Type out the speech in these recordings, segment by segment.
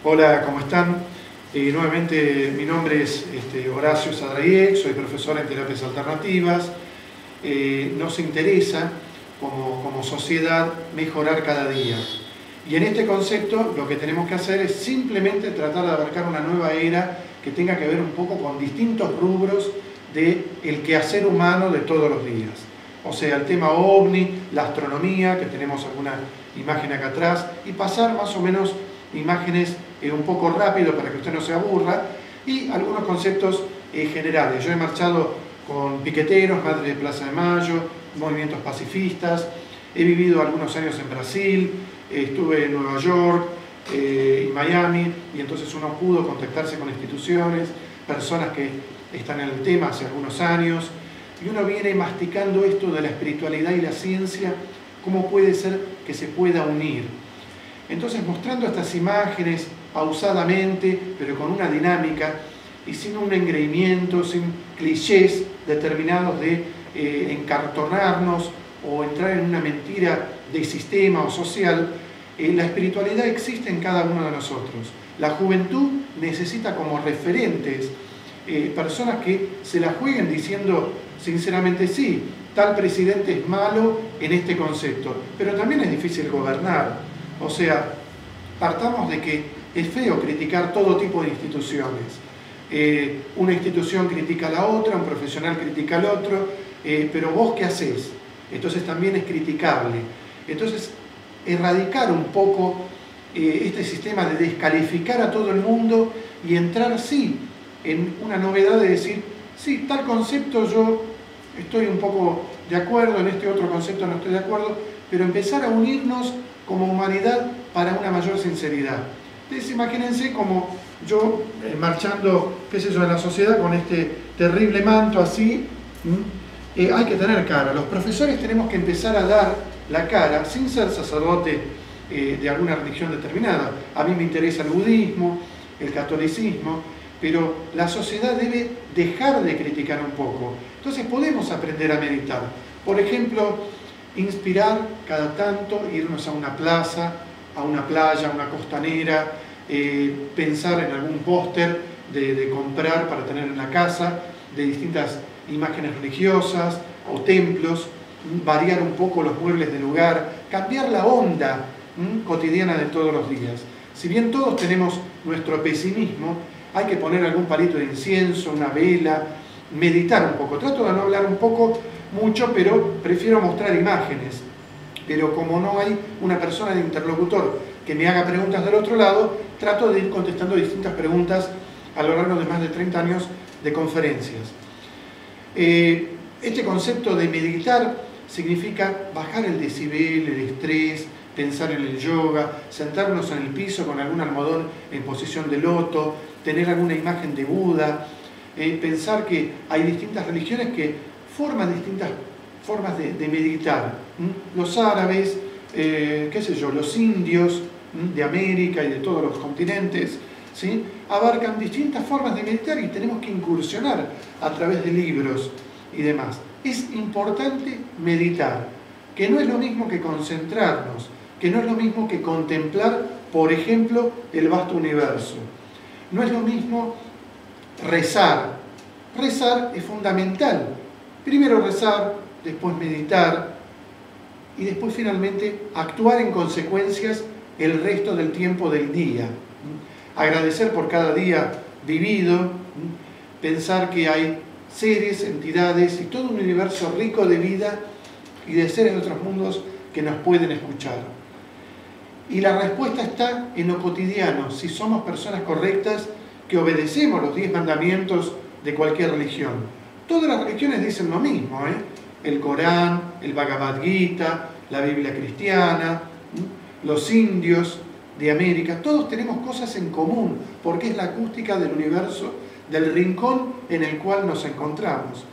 Hola, ¿cómo están? Nuevamente mi nombre es Horacio Sadrayek, soy profesor en terapias alternativas. Nos interesa como sociedad mejorar cada día. Y en este concepto lo que tenemos que hacer es simplemente tratar de abarcar una nueva era que tenga que ver un poco con distintos rubros del quehacer humano de todos los días. O sea, el tema OVNI, la astronomía, que tenemos alguna imagen acá atrás, y pasar más o menos imágenes un poco rápido para que usted no se aburra, y algunos conceptos generales. Yo he marchado con piqueteros, Madre de Plaza de Mayo, movimientos pacifistas, he vivido algunos años en Brasil, estuve en Nueva York y Miami, y entonces uno pudo contactarse con instituciones, personas que están en el tema hace algunos años, y uno viene masticando esto de la espiritualidad y la ciencia, cómo puede ser que se pueda unir. Entonces, mostrando estas imágenes pausadamente, pero con una dinámica y sin un engreimiento, sin clichés determinados de encartonarnos o entrar en una mentira de sistema o social, la espiritualidad existe en cada uno de nosotros. La juventud necesita como referentes personas que se la jueguen diciendo sinceramente sí, tal presidente es malo en este concepto, pero también es difícil gobernar. O sea, partamos de que es feo criticar todo tipo de instituciones. Una institución critica a la otra, un profesional critica al otro, pero vos ¿qué hacés? Entonces también es criticable. Entonces, erradicar un poco este sistema de descalificar a todo el mundo y entrar, sí, en una novedad de decir, sí, tal concepto yo estoy un poco de acuerdo, en este otro concepto no estoy de acuerdo, pero empezar a unirnos como humanidad para una mayor sinceridad. Entonces imagínense como yo marchando, qué sé yo, en la sociedad con este terrible manto así. Hay que tener cara. Los profesores tenemos que empezar a dar la cara sin ser sacerdote de alguna religión determinada. A mí me interesa el budismo, el catolicismo, pero la sociedad debe dejar de criticar un poco. Entonces podemos aprender a meditar. Por ejemplo, inspirar cada tanto, irnos a una plaza, a una playa, a una costanera, pensar en algún póster de comprar para tener en la casa, de distintas imágenes religiosas o templos, variar un poco los muebles del lugar, cambiar la onda cotidiana de todos los días. Si bien todos tenemos nuestro pesimismo, hay que poner algún palito de incienso, una vela, meditar un poco. Trato de no hablar mucho, pero prefiero mostrar imágenes. Pero como no hay una persona de interlocutor que me haga preguntas del otro lado, trato de ir contestando distintas preguntas a lo largo de más de 30 años de conferencias. Este concepto de meditar significa bajar el decibel, el estrés, pensar en el yoga, sentarnos en el piso con algún almohadón en posición de loto, tener alguna imagen de Buda, pensar que hay distintas religiones que forman distintas formas de meditar. Los árabes, qué sé yo, los indios de América y de todos los continentes, ¿sí?, abarcan distintas formas de meditar y tenemos que incursionar a través de libros y demás. Es importante meditar, que no es lo mismo que concentrarnos, que no es lo mismo que contemplar, por ejemplo, el vasto universo. No es lo mismo rezar. Rezar es fundamental. Primero rezar, después meditar y después finalmente actuar en consecuencias el resto del tiempo del día. Agradecer por cada día vivido, pensar que hay seres, entidades y todo un universo rico de vida y de seres de otros mundos que nos pueden escuchar. Y la respuesta está en lo cotidiano, si somos personas correctas que obedecemos los 10 mandamientos de cualquier religión. Todas las religiones dicen lo mismo, el Corán, el Bhagavad Gita, la Biblia cristiana, los indios de América, todos tenemos cosas en común, porque es la acústica del universo, del rincón en el cual nos encontramos.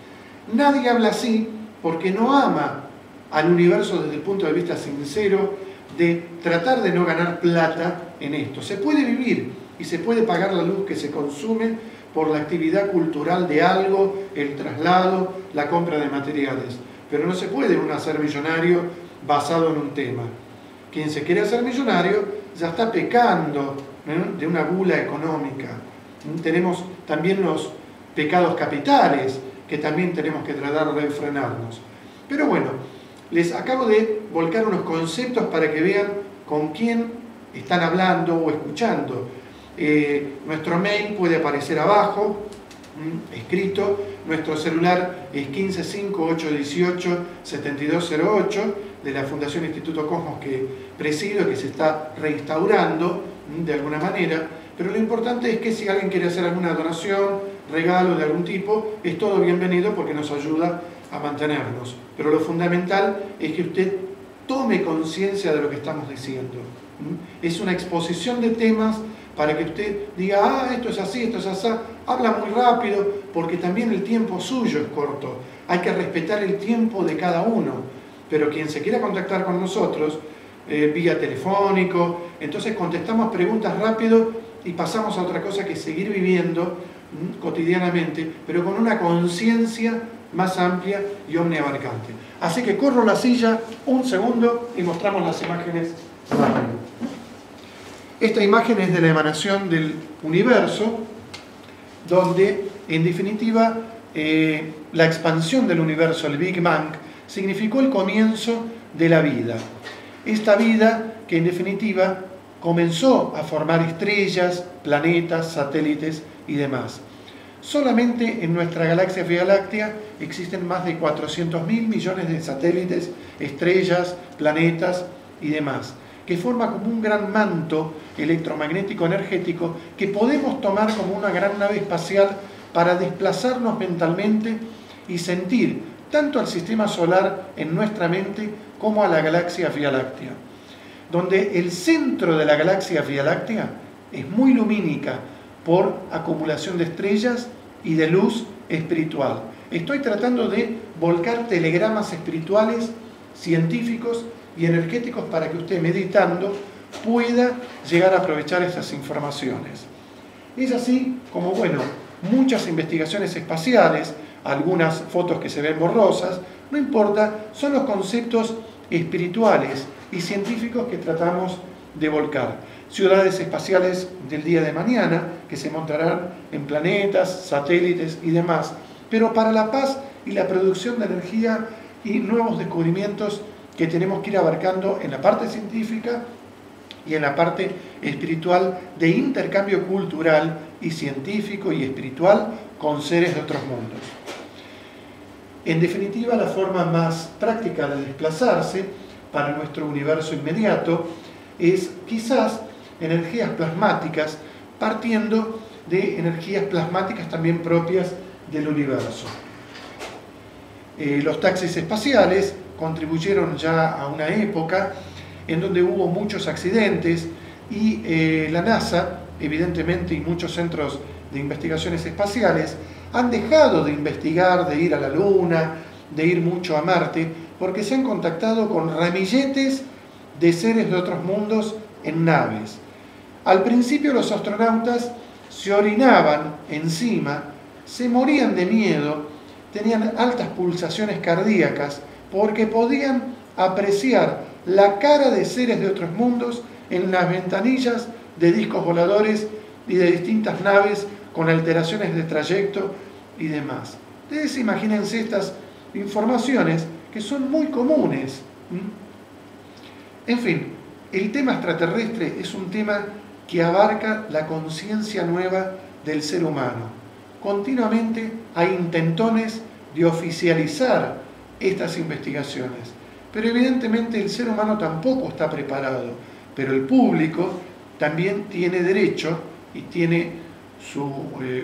Nadie habla así porque no ama al universo desde el punto de vista sincero de tratar de no ganar plata en esto. Se puede vivir y se puede pagar la luz que se consume por la actividad cultural de algo, el traslado, la compra de materiales, pero no se puede uno hacer millonario basado en un tema. Quien se quiere hacer millonario ya está pecando de una gula económica. Tenemos también los pecados capitales que también tenemos que tratar de refrenarnos. Pero bueno, les acabo de volcar unos conceptos para que vean con quién están hablando o escuchando. Nuestro mail puede aparecer abajo, escrito. Nuestro celular es 155-818-7208 de la Fundación Instituto Cosmos que presido, que se está reinstaurando de alguna manera. Pero lo importante es que si alguien quiere hacer alguna donación, regalo de algún tipo, es todo bienvenido porque nos ayuda a mantenernos. Pero lo fundamental es que usted tome conciencia de lo que estamos diciendo. Es una exposición de temas para que usted diga, ah, esto es así, esto es así. Habla muy rápido porque también el tiempo suyo es corto. Hay que respetar el tiempo de cada uno. Pero quien se quiera contactar con nosotros, vía telefónico, entonces contestamos preguntas rápido y pasamos a otra cosa que seguir viviendo cotidianamente, pero con una conciencia más amplia y omniabarcante. Así que corro la silla un segundo y mostramos las imágenes rápido. Esta imagen es de la emanación del universo, donde en definitiva la expansión del universo, el Big Bang, significó el comienzo de la vida. Esta vida que en definitiva comenzó a formar estrellas, planetas, satélites y demás. Solamente en nuestra galaxia Vía Láctea existen más de 400.000 millones de satélites, estrellas, planetas y demás, que forma como un gran manto electromagnético energético que podemos tomar como una gran nave espacial para desplazarnos mentalmente y sentir tanto al sistema solar en nuestra mente como a la galaxia Vía Láctea, donde el centro de la galaxia Vía Láctea es muy lumínica por acumulación de estrellas y de luz espiritual. Estoy tratando de volcar telegramas espirituales, científicos y energéticos para que usted, meditando, pueda llegar a aprovechar estas informaciones. Es así como, bueno, muchas investigaciones espaciales, algunas fotos que se ven borrosas, no importa, son los conceptos espirituales y científicos que tratamos de volcar. Ciudades espaciales del día de mañana, que se montarán en planetas, satélites y demás, pero para la paz y la producción de energía y nuevos descubrimientos que tenemos que ir abarcando en la parte científica y en la parte espiritual de intercambio cultural y científico y espiritual con seres de otros mundos. En definitiva, la forma más práctica de desplazarse para nuestro universo inmediato es quizás energías plasmáticas, partiendo de energías plasmáticas también propias del universo. Los taxis espaciales contribuyeron ya a una época en donde hubo muchos accidentes y la NASA, evidentemente, y muchos centros de investigaciones espaciales han dejado de investigar, de ir a la Luna, de ir mucho a Marte, porque se han contactado con ramilletes de seres de otros mundos en naves. Al principio los astronautas se orinaban encima, se morían de miedo, tenían altas pulsaciones cardíacas, porque podían apreciar la cara de seres de otros mundos en las ventanillas de discos voladores y de distintas naves con alteraciones de trayecto y demás. Ustedes imagínense estas informaciones que son muy comunes. En fin, el tema extraterrestre es un tema que abarca la conciencia nueva del ser humano. Continuamente hay intentones de oficializar estas investigaciones, pero evidentemente el ser humano tampoco está preparado, pero el público también tiene derecho y tiene su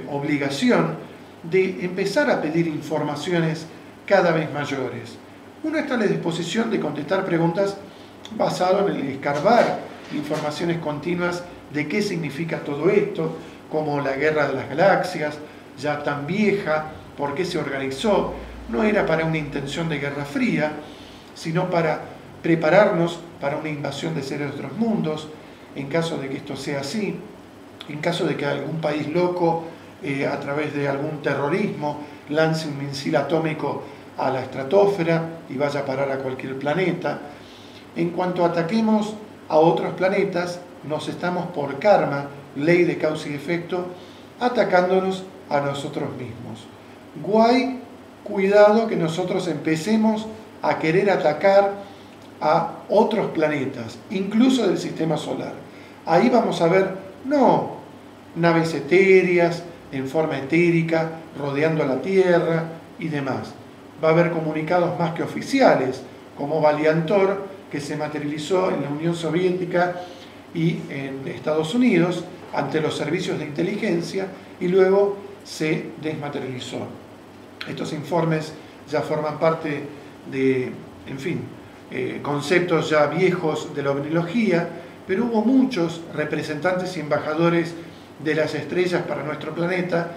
obligación de empezar a pedir informaciones cada vez mayores. Uno está a la disposición de contestar preguntas basado en el escarbar informaciones continuas de qué significa todo esto, como la guerra de las galaxias, ya tan vieja, por qué se organizó. No era para una intención de guerra fría, sino para prepararnos para una invasión de seres de otros mundos, en caso de que esto sea así, en caso de que algún país loco, a través de algún terrorismo, lance un misil atómico a la estratosfera y vaya a parar a cualquier planeta. En cuanto ataquemos a otros planetas, nos estamos por karma, ley de causa y efecto, atacándonos a nosotros mismos. Guay, cuidado que nosotros empecemos a querer atacar a otros planetas, incluso del sistema solar. Ahí vamos a ver, no naves etéreas, en forma etérica, rodeando a la Tierra y demás. Va a haber comunicados más que oficiales, como Valiantor, que se materializó en la Unión Soviética y en Estados Unidos ante los servicios de inteligencia y luego se desmaterializó. Estos informes ya forman parte de, en fin, conceptos ya viejos de la ovnilogía, pero hubo muchos representantes y embajadores de las estrellas para nuestro planeta,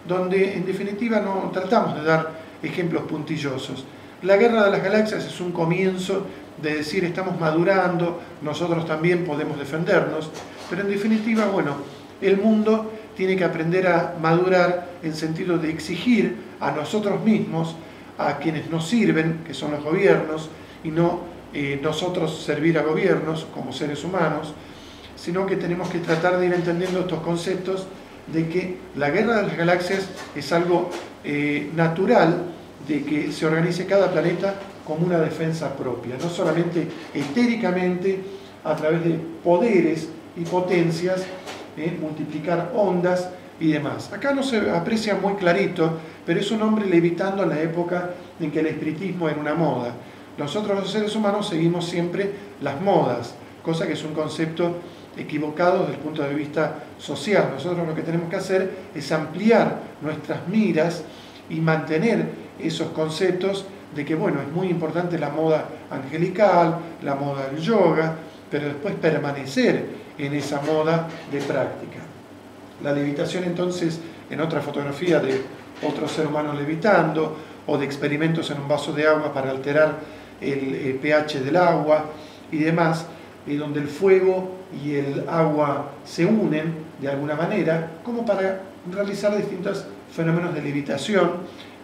donde en definitiva no tratamos de dar ejemplos puntillosos. La Guerra de las Galaxias es un comienzo de decir estamos madurando, nosotros también podemos defendernos, pero en definitiva, bueno, el mundo tiene que aprender a madurar en sentido de exigir a nosotros mismos, a quienes nos sirven, que son los gobiernos, y no nosotros servir a gobiernos como seres humanos, sino que tenemos que tratar de ir entendiendo estos conceptos de que la Guerra de las Galaxias es algo natural, de que se organice cada planeta como una defensa propia, no solamente etéricamente a través de poderes y potencias, multiplicar ondas y demás. Acá no se aprecia muy clarito, pero es un hombre levitando en la época en que el espiritismo era una moda. Nosotros los seres humanos seguimos siempre las modas, cosa que es un concepto equivocado desde el punto de vista social. Nosotros lo que tenemos que hacer es ampliar nuestras miras y mantener esos conceptos de que, bueno, es muy importante la moda angelical, la moda del yoga, pero después permanecer en esa moda de práctica. La levitación, entonces, en otra fotografía de otro ser humano levitando, o de experimentos en un vaso de agua para alterar el pH del agua y demás, y donde el fuego y el agua se unen de alguna manera, como para realizar distintos fenómenos de levitación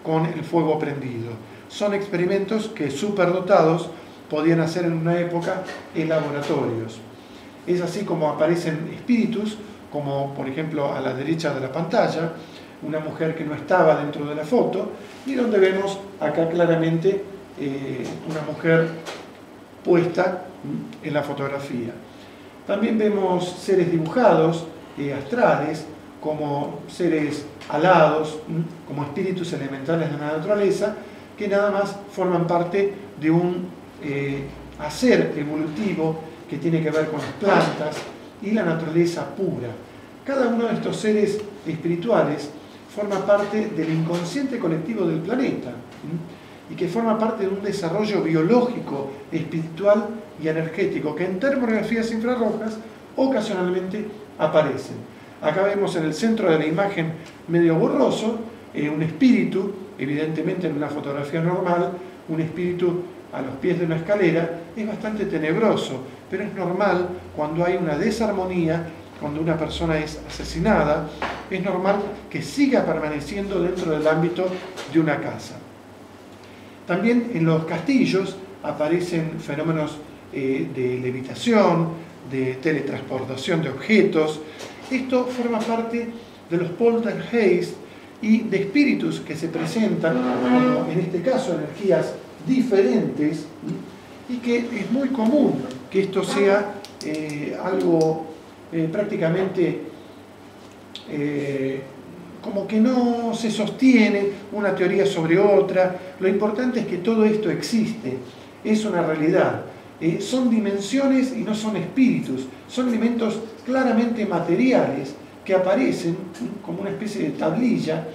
con el fuego prendido. Son experimentos que superdotados podían hacer en una época en laboratorios. Es así como aparecen espíritus, como por ejemplo a la derecha de la pantalla, una mujer que no estaba dentro de la foto, y donde vemos acá claramente una mujer puesta en la fotografía. También vemos seres dibujados, astrales, como seres alados, como espíritus elementales de la naturaleza, que nada más forman parte de un hacer evolutivo que tiene que ver con las plantas y la naturaleza pura. Cada uno de estos seres espirituales forma parte del inconsciente colectivo del planeta y que forma parte de un desarrollo biológico, espiritual y energético que en termografías infrarrojas ocasionalmente aparecen. Acá vemos en el centro de la imagen, medio borroso, un espíritu, evidentemente en una fotografía normal, un espíritu a los pies de una escalera. Es bastante tenebroso, pero es normal cuando hay una desarmonía, cuando una persona es asesinada, es normal que siga permaneciendo dentro del ámbito de una casa. También en los castillos aparecen fenómenos de levitación, de teletransportación de objetos. Esto forma parte de los poltergeist y de espíritus que se presentan, como en este caso energías diferentes, y que es muy común que esto sea algo prácticamente como que no se sostiene una teoría sobre otra. Lo importante es que todo esto existe, es una realidad. Son dimensiones y no son espíritus, son elementos claramente materiales que aparecen como una especie de tablilla,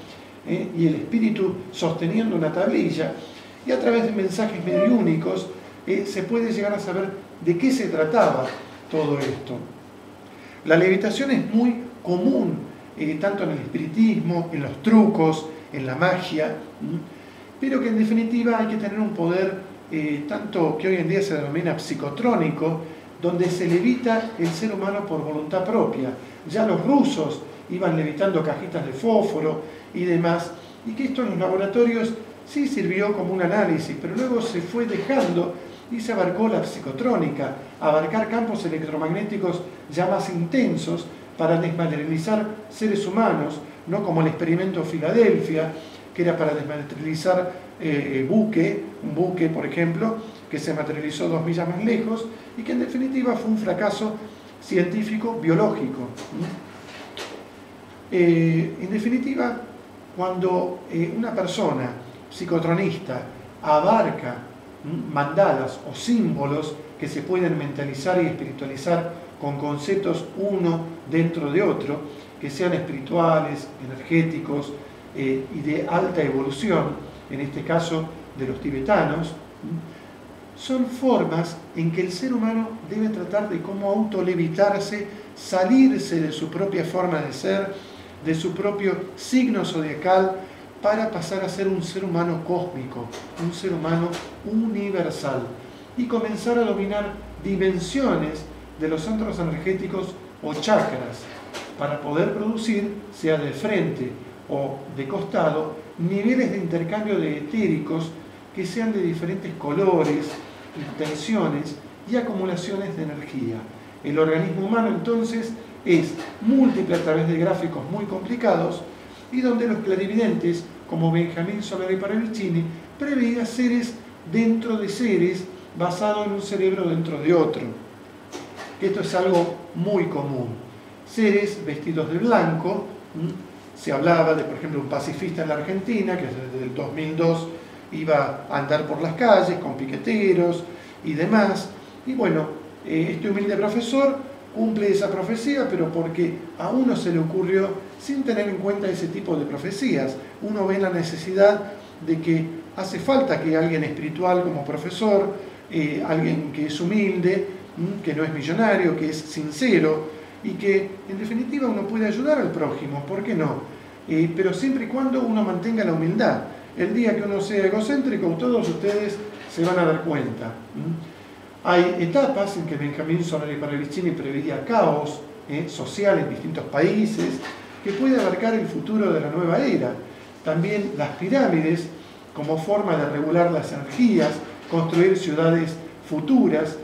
y el espíritu sosteniendo una tablilla, y a través de mensajes mediúnicos se puede llegar a saber de qué se trataba todo esto. La levitación es muy común, tanto en el espiritismo, en los trucos, en la magia, pero que en definitiva hay que tener un poder tanto que hoy en día se denomina psicotrónico, donde se levita el ser humano por voluntad propia. Ya los rusos iban levitando cajitas de fósforo y demás, y que esto en los laboratorios sí sirvió como un análisis, pero luego se fue dejando y se abarcó la psicotrónica, abarcar campos electromagnéticos ya más intensos para desmaterializar seres humanos, no como el experimento Filadelfia, que era para desmaterializar un buque, por ejemplo, que se materializó 2 millas más lejos y que en definitiva fue un fracaso científico biológico. En definitiva, cuando una persona psicotronista abarca mandalas o símbolos que se pueden mentalizar y espiritualizar con conceptos uno dentro de otro, que sean espirituales, energéticos y de alta evolución, en este caso de los tibetanos, son formas en que el ser humano debe tratar de cómo autolevitarse, salirse de su propia forma de ser, de su propio signo zodiacal, para pasar a ser un ser humano cósmico, un ser humano universal, y comenzar a dominar dimensiones de los centros energéticos o chakras, para poder producir, sea de frente o de costado, niveles de intercambio de etéricos que sean de diferentes colores, intenciones y acumulaciones de energía. El organismo humano entonces es múltiple a través de gráficos muy complicados y donde los clarividentes, como Benjamín Solari Parravicini, preveía seres dentro de seres basado en un cerebro dentro de otro. Esto es algo muy común. Seres vestidos de blanco. Se hablaba de, por ejemplo, un pacifista en la Argentina que desde el 2002 iba a andar por las calles con piqueteros y demás. Y bueno, este humilde profesor cumple esa profecía, pero porque a uno se le ocurrió sin tener en cuenta ese tipo de profecías. Uno ve la necesidad de que hace falta que alguien espiritual como profesor, alguien que es humilde, que no es millonario, que es sincero y que en definitiva uno puede ayudar al prójimo, ¿por qué no? Pero siempre y cuando uno mantenga la humildad. El día que uno sea egocéntrico, todos ustedes se van a dar cuenta. Hay etapas en que Benjamín Solari Parravicini preveía caos social en distintos países que puede abarcar el futuro de la nueva era. También las pirámides como forma de regular las energías, construir ciudades futuras,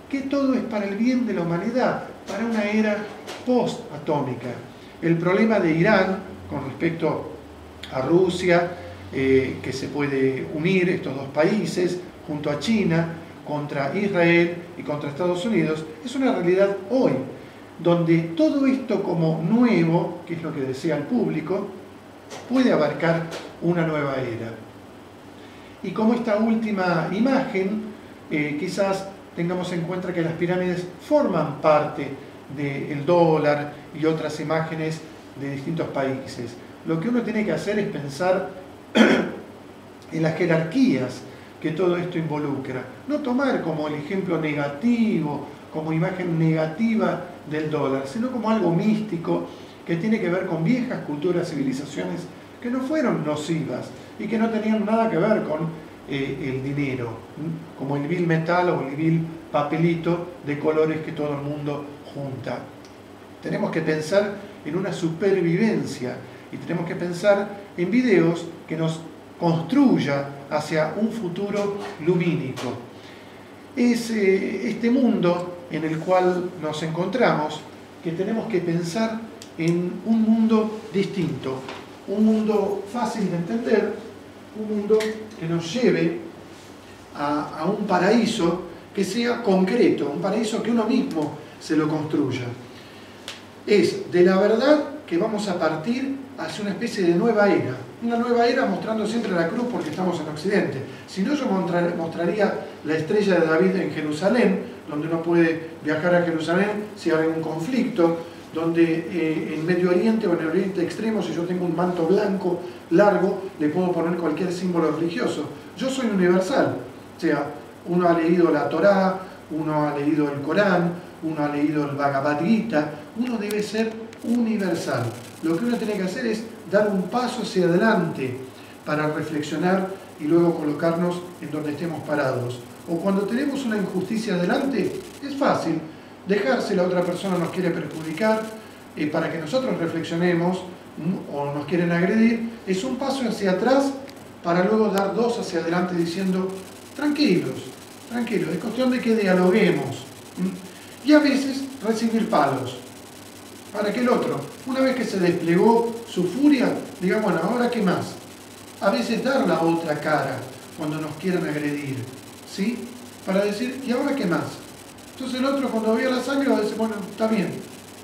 que todo es para el bien de la humanidad, para una era post-atómica. El problema de Irán con respecto a Rusia, que se puede unir estos dos países junto a China contra Israel y contra Estados Unidos, es una realidad hoy, donde todo esto como nuevo, que es lo que desea el público, puede abarcar una nueva era. Y como esta última imagen, quizás tengamos en cuenta que las pirámides forman parte del dólar y otras imágenes de distintos países. Lo que uno tiene que hacer es pensar en las jerarquías que todo esto involucra. No tomar como el ejemplo negativo, como imagen negativa del dólar, sino como algo místico que tiene que ver con viejas culturas, civilizaciones que no fueron nocivas y que no tenían nada que ver con el dinero, como el vil metal o el vil papelito de colores que todo el mundo junta. Tenemos que pensar en una supervivencia y tenemos que pensar en videos que nos construya hacia un futuro lumínico. Es este mundo en el cual nos encontramos que tenemos que pensar en un mundo distinto, un mundo fácil de entender, un mundo que nos lleve a un paraíso que sea concreto, un paraíso que uno mismo se lo construya. Es de la verdad que vamos a partir hacia una especie de nueva era. Una nueva era mostrando siempre la cruz porque estamos en Occidente. Si no, yo mostraría la estrella de David en Jerusalén, donde uno puede viajar a Jerusalén si hay un conflicto, donde en Medio Oriente o en el Oriente Extremo, si yo tengo un manto blanco largo, le puedo poner cualquier símbolo religioso. Yo soy universal, o sea, uno ha leído la Torá, uno ha leído el Corán, uno ha leído el Bhagavad Gita, uno debe ser universal. Lo que uno tiene que hacer es dar un paso hacia adelante para reflexionar y luego colocarnos en donde estemos parados. O cuando tenemos una injusticia adelante, es fácil dejarse, la otra persona nos quiere perjudicar para que nosotros reflexionemos o nos quieren agredir, es un paso hacia atrás para luego dar dos hacia adelante diciendo tranquilos, tranquilo, es cuestión de que dialoguemos. Y a veces recibir palos, para que el otro, una vez que se desplegó su furia, diga, bueno, ¿ahora qué más? A veces dar la otra cara cuando nos quieran agredir, ¿sí? Para decir, ¿y ahora qué más? Entonces el otro, cuando vea la sangre, va a decir, bueno, está bien,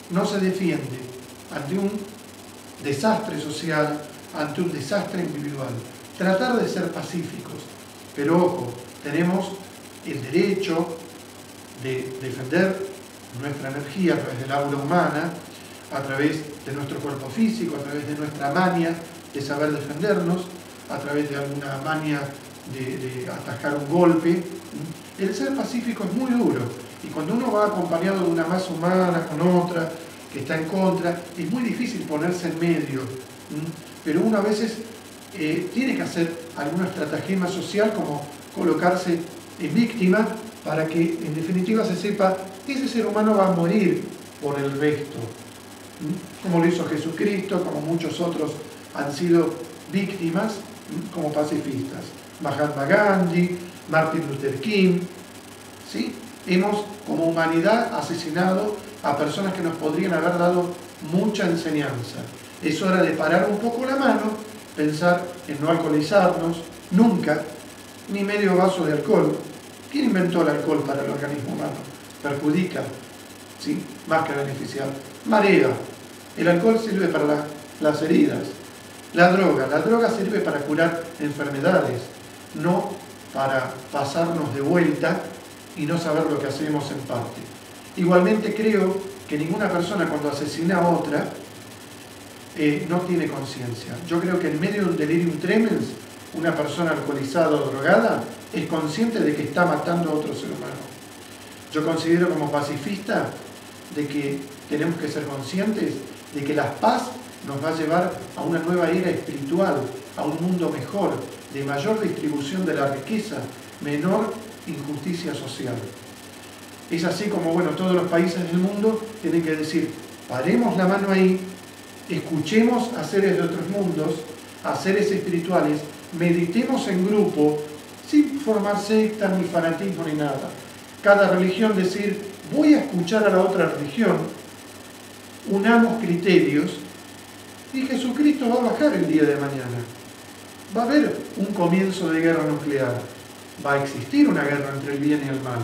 no se defiende ante un desastre social, ante un desastre individual. Tratar de ser pacíficos, pero ojo, tenemos el derecho de defender nuestra energía a través del aura humana, a través de nuestro cuerpo físico, a través de nuestra maña de saber defendernos, a través de alguna maña de atajar un golpe. El ser pacífico es muy duro, y cuando uno va acompañado de una masa humana con otra que está en contra, es muy difícil ponerse en medio, pero uno a veces tiene que hacer alguna estratagema social, como colocarse en víctima, para que en definitiva se sepa que ese ser humano va a morir por el resto, como lo hizo Jesucristo, como muchos otros han sido víctimas como pacifistas. Mahatma Gandhi, Martin Luther King, ¿sí? Hemos como humanidad asesinado a personas que nos podrían haber dado mucha enseñanza. Es hora de parar un poco la mano, pensar en no alcoholizarnos, nunca, ni medio vaso de alcohol. ¿Quién inventó el alcohol para el organismo humano? Perjudica, ¿sí? Más que beneficiar. Marea. El alcohol sirve para las heridas. La droga sirve para curar enfermedades, no para pasarnos de vuelta y no saber lo que hacemos en parte. Igualmente creo que ninguna persona cuando asesina a otra no tiene conciencia. Yo creo que en medio de un delirium tremens, una persona alcoholizada o drogada es consciente de que está matando a otro ser humano. Yo considero como pacifista de que tenemos que ser conscientes de que la paz nos va a llevar a una nueva era espiritual, a un mundo mejor, de mayor distribución de la riqueza, menor injusticia social. Es así como, bueno, todos los países del mundo tienen que decir, paremos la mano ahí, escuchemos a seres de otros mundos, a seres espirituales, meditemos en grupo, sin formar sectas, ni fanatismo, ni nada. Cada religión decir, voy a escuchar a la otra religión, unamos criterios, y Jesucristo va a bajar el día de mañana. Va a haber un comienzo de guerra nuclear. Va a existir una guerra entre el bien y el mal.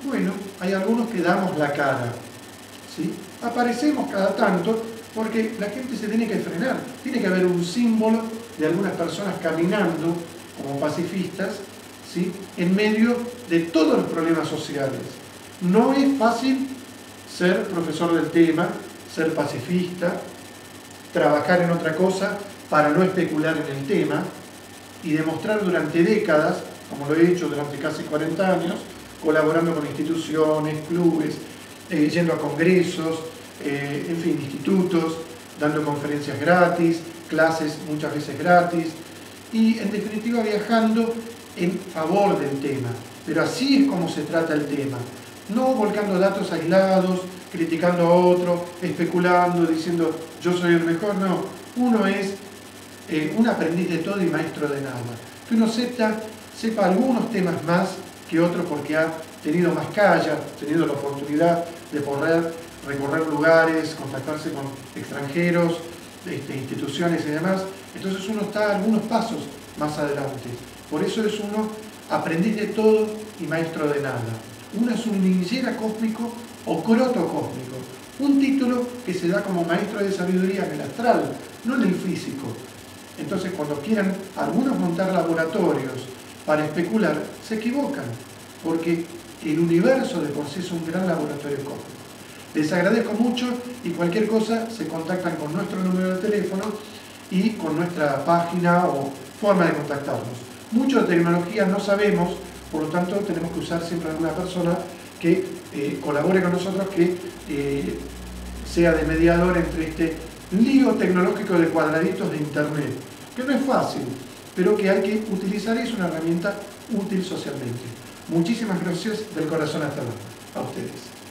Bueno, hay algunos que damos la cara, ¿sí? Aparecemos cada tanto porque la gente se tiene que frenar. Tiene que haber un símbolo de algunas personas caminando como pacifistas, ¿sí? En medio de todos los problemas sociales. No es fácil ser profesor del tema, ser pacifista, trabajar en otra cosa para no especular en el tema y demostrar durante décadas, como lo he hecho durante casi 40 años, colaborando con instituciones, clubes, yendo a congresos, en fin, institutos, dando conferencias gratis, clases muchas veces gratis y en definitiva viajando en favor del tema. Pero así es como se trata el tema, no volcando datos aislados, criticando a otro, especulando, diciendo yo soy el mejor, no. Uno es un aprendiz de todo y maestro de nada. Que uno sepa algunos temas más que otros porque ha tenido más calle, ha tenido la oportunidad de poder recorrer lugares, contactarse con extranjeros, instituciones y demás. Entonces uno está algunos pasos más adelante. Por eso es uno aprendiz de todo y maestro de nada. Uno es un ninjera cósmico o croto cósmico. Un título que se da como maestro de sabiduría en el astral, no en el físico. Entonces cuando quieran algunos montar laboratorios para especular, se equivocan, porque el universo de por sí es un gran laboratorio cósmico. Les agradezco mucho y cualquier cosa se contactan con nuestro número de teléfono y con nuestra página o forma de contactarnos. Mucho de tecnología no sabemos, por lo tanto tenemos que usar siempre a alguna persona que colabore con nosotros, que sea de mediador entre este lío tecnológico de cuadraditos de internet, que no es fácil, pero que hay que utilizar y es una herramienta útil socialmente. Muchísimas gracias del corazón hasta ahora. A ustedes.